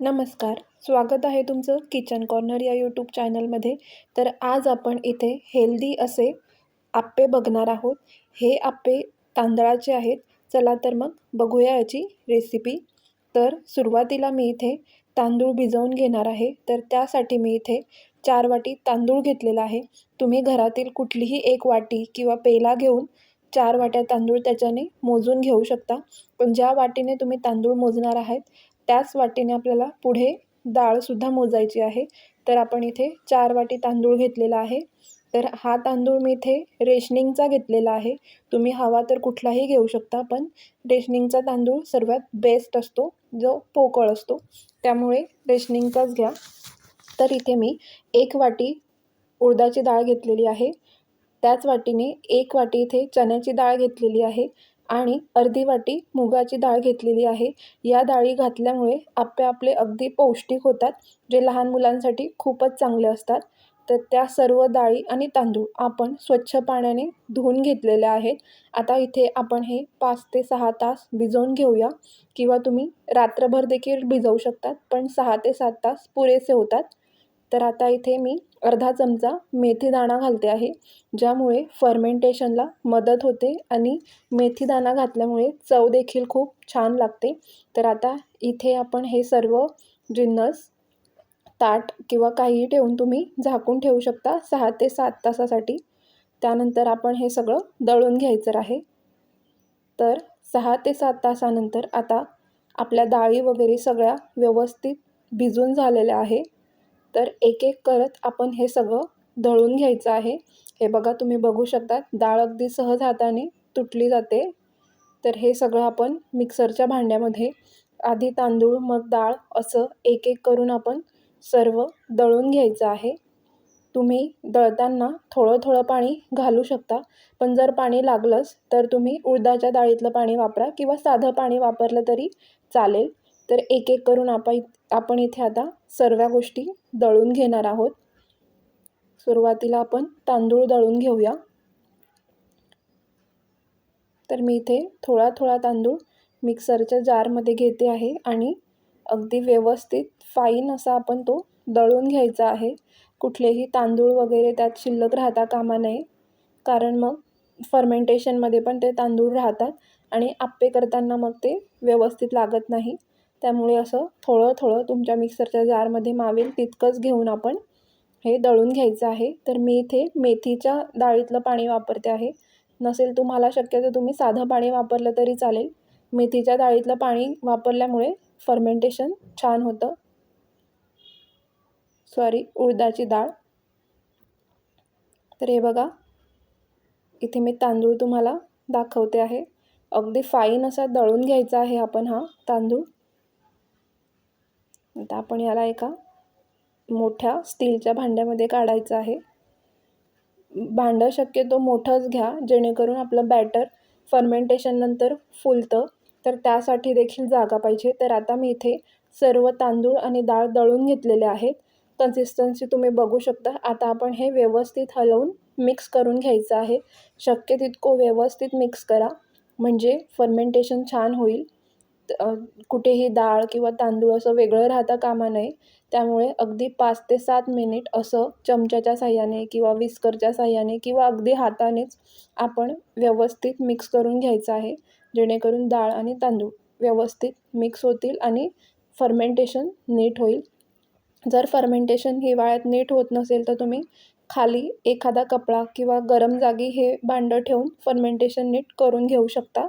नमस्कार. स्वागत आहे तुमचं किचन कॉर्नर या यूट्यूब चॅनलमध्ये. तर आज आपण इथे हेल्दी असे आप्पे बघणार आहोत. हे आप्पे तांदळाचे आहेत. चला तर मग बघूया याची रेसिपी. तर सुरुवातीला मी इथे तांदूळ भिजवून घेणार आहे. तर त्यासाठी मी इथे 4 वाटी तांदूळ घेतलेला आहे. तुम्ही घरातील कुठलीही 1 वाटी किंवा पेला घेऊन 4 वाट्या तांदूळ त्याच्याने मोजून घेऊ शकता. पण ज्या वाटीने तुम्ही तांदूळ मोजणार आहात त्याच वाटीने आपल्याला पुढे डाळसुद्धा मोजायची आहे. तर आपण इथे 4 वाटी तांदूळ घेतलेला आहे. तर हा तांदूळ मी इथे रेशनिंगचा घेतलेला आहे. तुम्ही हवा तर कुठलाही घेऊ शकता, पण रेशनिंगचा तांदूळ सर्वात बेस्ट असतो, जो पोकळ असतो. त्यामुळे रेशनिंगचाच घ्या. तर इथे मी 1 वाटी उडदाची डाळ घेतलेली आहे. त्याच वाटीने 1 वाटी इथे चण्याची डाळ घेतलेली आहे आणि अर्धी वाटी मुगाची डाळ घेतलेली आहे. या डाळी घातल्यामुळे आप्पे आपले अगदी पौष्टिक होतात, जे लहान मुलांसाठी खूपच चांगले असतात. तर त्या सर्व डाळी आणि तांदूळ आपण स्वच्छ पाण्याने धुवून घेतलेले आहेत. आता इथे आपण हे 5 ते 6 तास भिजवून घेऊया किंवा तुम्ही रात्रभर देखील भिजवू शकतात, पण 6 ते 7 तास पुरेसे होतात. तर आता इथे मी अर्धा चमचा मेथीदाणा घालते आहे, ज्यामुळे फर्मेंटेशनला मदत होते आणि मेथीदाणा घातल्यामुळे चव देखील खूप छान लागते. तर आता इथे आपण हे सर्व जिन्नस ताट किंवा काहीही ठेवून तुम्ही झाकून ठेवू शकता 6 ते 7 तासासाठी. त्यानंतर आपण हे सगळं दळून घ्यायचं आहे. तर 6 ते 7 तासानंतर आता आपल्या डाळी वगैरे सगळ्या व्यवस्थित भिजून झालेल्या आहे. तर एक एक करत आपण हे सगळं दळून घ्यायचं आहे. हे बघा, तुम्ही बघू शकता डाळ अगदी सहज हाताने तुटली जाते. तर हे सगळं आपण मिक्सरच्या भांड्यामध्ये आधी तांदूळ मग डाळ असं एक एक करून आपण सर्व दळून घ्यायचं आहे. तुम्ही दळताना थोडं थोडं पाणी घालू शकता, पण जर पाणी लागलंच तर तुम्ही उडदाच्या डाळीतलं पाणी वापरा किंवा साधं पाणी वापरलं तरी चालेल. तर एक एक करून आपण इथे आता सर्व गोष्टी दळून घेणार आहोत. सुरुवातीला आपण तांदूळ दळून घेऊया. तर मी इथे थोडा थोडा तांदूळ मिक्सरच्या जारमध्ये घेते आहे आणि अगदी व्यवस्थित फाईन असा आपण तो दळून घ्यायचा आहे. कुठलेही तांदूळ वगैरे त्यात शिल्लक राहता कामा नये, कारण मग फर्मेंटेशनमध्ये पण ते तांदूळ राहतात आणि आप्पे करताना मग ते व्यवस्थित लागत नाही. त्यामुळे असं थोडं थोडं तुमच्या मिक्सरच्या जारमध्ये मावेल तितकंच घेऊन आपण हे दळून घ्यायचं आहे. तर मी इथे मेथीच्या डाळीतलं पाणी वापरते आहे. नसेल तुम्हाला शक्य तर तुम्ही साधं पाणी वापरलं तरी चालेल. मेथीच्या डाळीतलं पाणी वापरल्यामुळे फर्मेंटेशन छान होतं. उडदाची डाळ. तर हे बघा, इथे मी तांदूळ तुम्हाला दाखवते आहे. अगदी फाईन असा दळून घ्यायचा आहे आपण हा तांदूळ. आता आपण याला एका मोठ्या स्टीलच्या भांड्यामध्ये काढायचं आहे. भांडं शक्यतो मोठंच घ्या, जेणेकरून आपलं बॅटर फर्मेंटेशन नंतर फुलतं. तर त्यासाठी देखील जागा पाहिजे. तर आता मी इथे सर्व तांदूळ आणि डाळ दळून घेतलेले आहेत. कन्सिस्टन्सी तुम्ही बघू शकता. आता आपण हे व्यवस्थित हलवून मिक्स करून घ्यायचं आहे. शक्य तितकं व्यवस्थित मिक्स करा, म्हणजे फर्मेंटेशन छान होईल. कुठेही डाळ किंवा तांदूळ असं वेगळं राहता कामा नये. त्यामुळे अगदी 5 ते 7 मिनिट असं चमच्याच्या साहाय्याने किंवा विस्करच्या साहाय्याने किंवा अगदी हातानेच आपण व्यवस्थित मिक्स करून घ्यायचं आहे, जेणेकरून डाळ आणि तांदूळ व्यवस्थित मिक्स होतील आणि फर्मेंटेशन नीट होईल. जर फर्मेंटेशन हिवाळ्यात नीट होत नसेल तर तुम्ही खाली एखादा कपडा किंवा गरम जागी हे भांडं ठेवून फर्मेंटेशन नीट करून घेऊ शकता.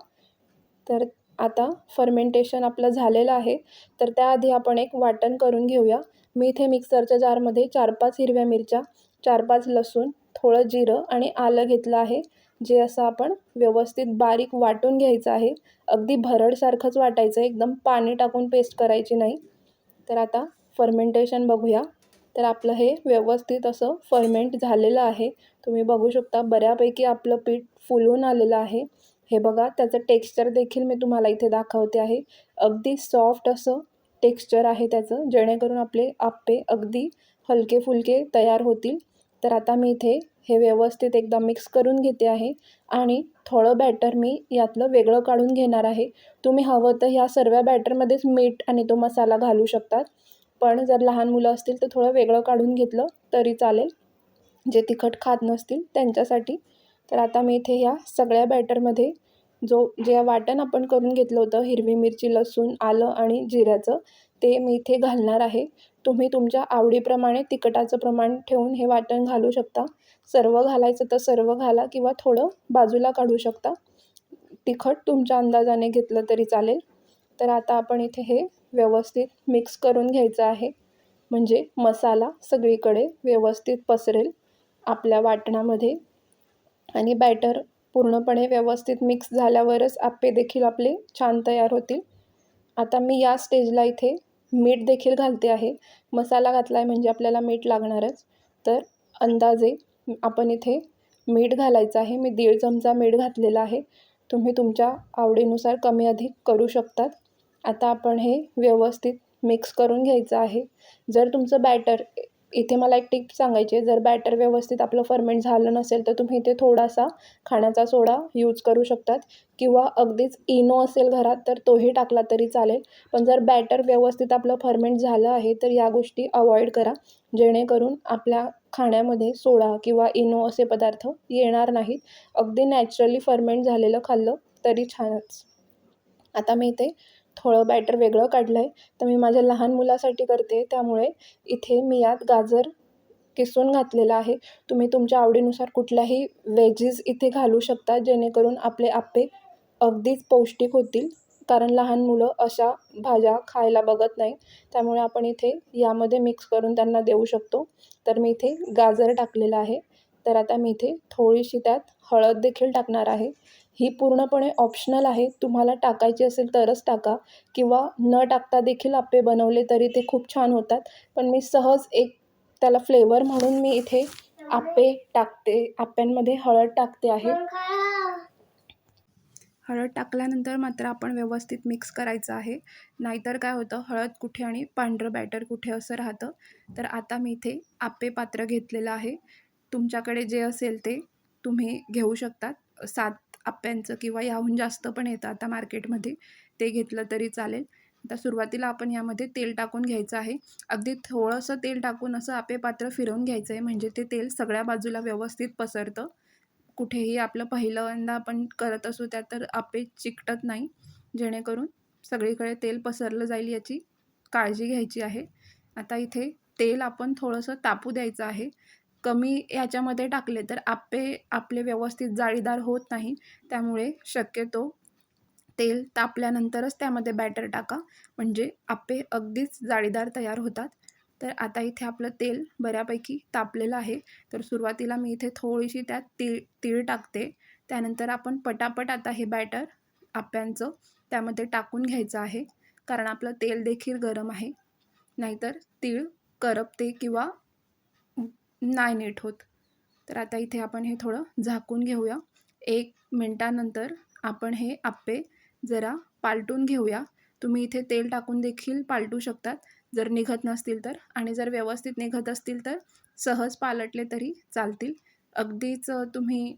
तर आता फर्मेंटेशन आपलं झालेलं आहे. तर त्याआधी आपण एक वाटण करून घेऊया. मी इथे मिक्सरच्या जारमध्ये 4-5 हिरव्या मिरच्या, 4-5 लसूण, थोडं जिरं आणि आलं घेतलं आहे, जे असं आपण व्यवस्थित बारीक वाटून घ्यायचं आहे. अगदी भरडसारखंच वाटायचं आहे, एकदम पाणी टाकून पेस्ट करायची नाही. तर आता फर्मेंटेशन बघूया. तर आपलं हे व्यवस्थित असं फर्मेंट झालेलं आहे. तुम्ही बघू शकता बऱ्यापैकी आपलं पीठ फुलून आलेलं आहे. हे बघा, त्याचं टेक्स्चर देखील मी तुम्हाला इथे दाखवते आहे. अगदी सॉफ्ट असं टेक्स्चर आहे त्याचं, जेणेकरून आपले आप्पे अगदी हलके फुलके तयार होतील. तर आता मी इथे हे व्यवस्थित एकदा मिक्स करून घेते आहे आणि थोडं बॅटर मी यातलं वेगळं काढून घेणार आहे. तुम्ही हवं तर ह्या सर्व बॅटरमध्येच मीठ आणि तो मसाला घालू शकतात, पण जर लहान मुलं असतील तर थोडं वेगळं काढून घेतलं तरी चालेल, जे तिखट खात नसतील त्यांच्यासाठी. तर आता मी इथे ह्या सगळ्या बॅटरमध्ये जे वाटण आपण करून घेतलं होतं हिरवी मिरची, लसूण, आलं आणि जिऱ्याचं, ते मी इथे घालणार आहे. तुम्ही तुमच्या आवडीप्रमाणे तिखटाचं प्रमाण ठेवून हे वाटण घालू शकता. सर्व घालायचं तर सर्व घाला किंवा थोडं बाजूला काढू शकता. तिखट तुमच्या अंदाजाने घेतलं तरी चालेल. तर आता आपण इथे हे व्यवस्थित मिक्स करून घ्यायचं आहे, म्हणजे मसाला सगळीकडे व्यवस्थित पसरेल आपल्या वाटणामध्ये. आणि बॅटर पूर्णपणे व्यवस्थित मिक्स झाल्यावरच आप्पे देखील आपले छान तयार होतील. आता मी या स्टेजला इथे मीठ देखील घालते आहे. मसाला घातला आहे म्हणजे आपल्याला मीठ लागणारच. तर अंदाजे आपण इथे मीठ घालायचं आहे. मी 1.5 चमचा मीठ घातलेला आहे. तुम्ही तुमच्या आवडीनुसार कमी अधिक करू शकतात. आता आपण हे व्यवस्थित मिक्स करून घ्यायचं आहे. जर तुमचं बॅटर, इथे मला एक टिप सांगायची आहे, जर बॅटर व्यवस्थित आपलं फर्मेंट झालं नसेल तर तुम्ही इथे थोडासा खाण्याचा सोडा यूज करू शकतात किंवा अगदीच इनो असेल घरात तर तोही टाकला तरी चालेल. पण जर बॅटर व्यवस्थित आपलं फर्मेंट झालं आहे तर या गोष्टी अवॉइड करा, जेणेकरून आपल्या खाण्यामध्ये सोडा किंवा इनो असे पदार्थ येणार नाहीत. अगदी नॅचरली फर्मेंट झालेलं खाल्लं तरी छानच. आता मी इथे थोडं बॅटर वेगळं काढलं आहे. तर मी माझ्या लहान मुलासाठी करते, त्यामुळे इथे मी यात गाजर किसून घातलेला आहे. तुम्ही तुमच्या आवडीनुसार कुठल्याही व्हेजीस इथे घालू शकता, जेणेकरून आपले आप्पे अगदीच पौष्टिक होतील. कारण लहान मुलं अशा भाज्या खायला बघत नाही, त्यामुळे आपण इथे यामध्ये मिक्स करून त्यांना देऊ शकतो. तर मी इथे गाजर टाकलेलं आहे. तर आता मी इथे थोडीशी त्यात हळद देखील टाकणार आहे. ही पूर्णपणे ऑप्शनल आहे. तुम्हाला टाकायची असेल तरच टाका किंवा न टाकता देखील आप्पे बनवले तरी ते खूप छान होतात. पण मी सहज एक त्याला फ्लेवर म्हणून मी इथे आप्पे टाकते, आप्प्यांमध्ये हळद टाकते आहे. हळद टाकल्यानंतर मात्र आपण व्यवस्थित मिक्स करायचं आहे, नाहीतर काय होतं, हळद कुठे आणि पांढरं बॅटर कुठे असं राहतं. तर आता मी इथे आप्पे पात्र घेतलेलं आहे. तुमच्याकडे जे असेल ते तुम्ही घेऊ शकतात. 7 आप्प्यांचं किंवा याहून जास्त पण येतं आता मार्केटमध्ये, ते घेतलं तरी चालेल. आता सुरुवातीला आपण यामध्ये तेल टाकून घ्यायचं आहे. अगदी थोडंसं तेल टाकून असं आप्पे पात्र फिरवून घ्यायचं आहे, म्हणजे ते तेल सगळ्या बाजूला व्यवस्थित पसरतं. कुठेही आपलं पहिल्यांदा आपण करत असू त्यात तर आप्पे चिकटत नाही, जेणेकरून सगळीकडे तेल पसरलं जाईल याची काळजी घ्यायची आहे. आता इथे तेल आपण थोडंसं तापू द्यायचं आहे. कमी ह्याच्यामध्ये टाकले तर आप्पे आपले व्यवस्थित जाळीदार होत नाही, त्यामुळे शक्यतो तेल तापल्यानंतरच त्यामध्ये बॅटर टाका, म्हणजे आप्पे अगदीच जाळीदार तयार होतात. तर आता इथे आपलं तेल बऱ्यापैकी तापलेलं आहे. तर सुरुवातीला मी इथे थोडीशी त्यात तीळ टाकते. त्यानंतर आपण पटापट आता हे बॅटर आप्प्यांचं त्यामध्ये टाकून घ्यायचं आहे, कारण आपलं तेल देखील गरम आहे. नाहीतर तीळ करपते किंवा नाही नीट होत. तर आता इथे आपण हे थोडं झाकून घेऊया. 1 मिनिटानंतर आपण हे आप्पे जरा पालटून घेऊया. तुम्ही इथे तेल टाकून देखील पालटू शकतात, जर निघत नसतील तर. आणि जर व्यवस्थित निघत असतील तर सहज पालटले तरी चालतील. अगदीच तुम्ही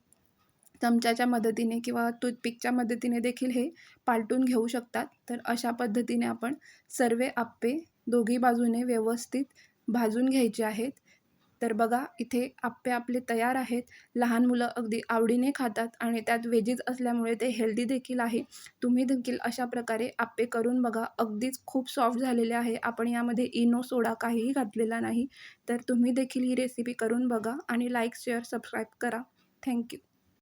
चमच्याच्या मदतीने किंवा टूथपिकच्या मदतीने देखील हे पालटून घेऊ शकतात. तर अशा पद्धतीने आपण सर्व आप्पे दोघी बाजूने व्यवस्थित भाजून घ्यायचे आहेत. तर बघा, इथे आप्पे आपले तयार आहेत. लहान मुलं अगदी आवडीने खातात आणि त्यात व्हेजीज असल्यामुळे ते हेल्दी देखील आहे. तुम्ही देखील अशा प्रकारे आप्पे करून बघा. अगदीच खूप सॉफ्ट झालेले आहे. आपण यामध्ये इनो, सोडा काहीही घातलेला नाही. तर तुम्ही देखील ही रेसिपी करून बघा आणि लाईक, शेअर, सबस्क्राईब करा. थँक्यू.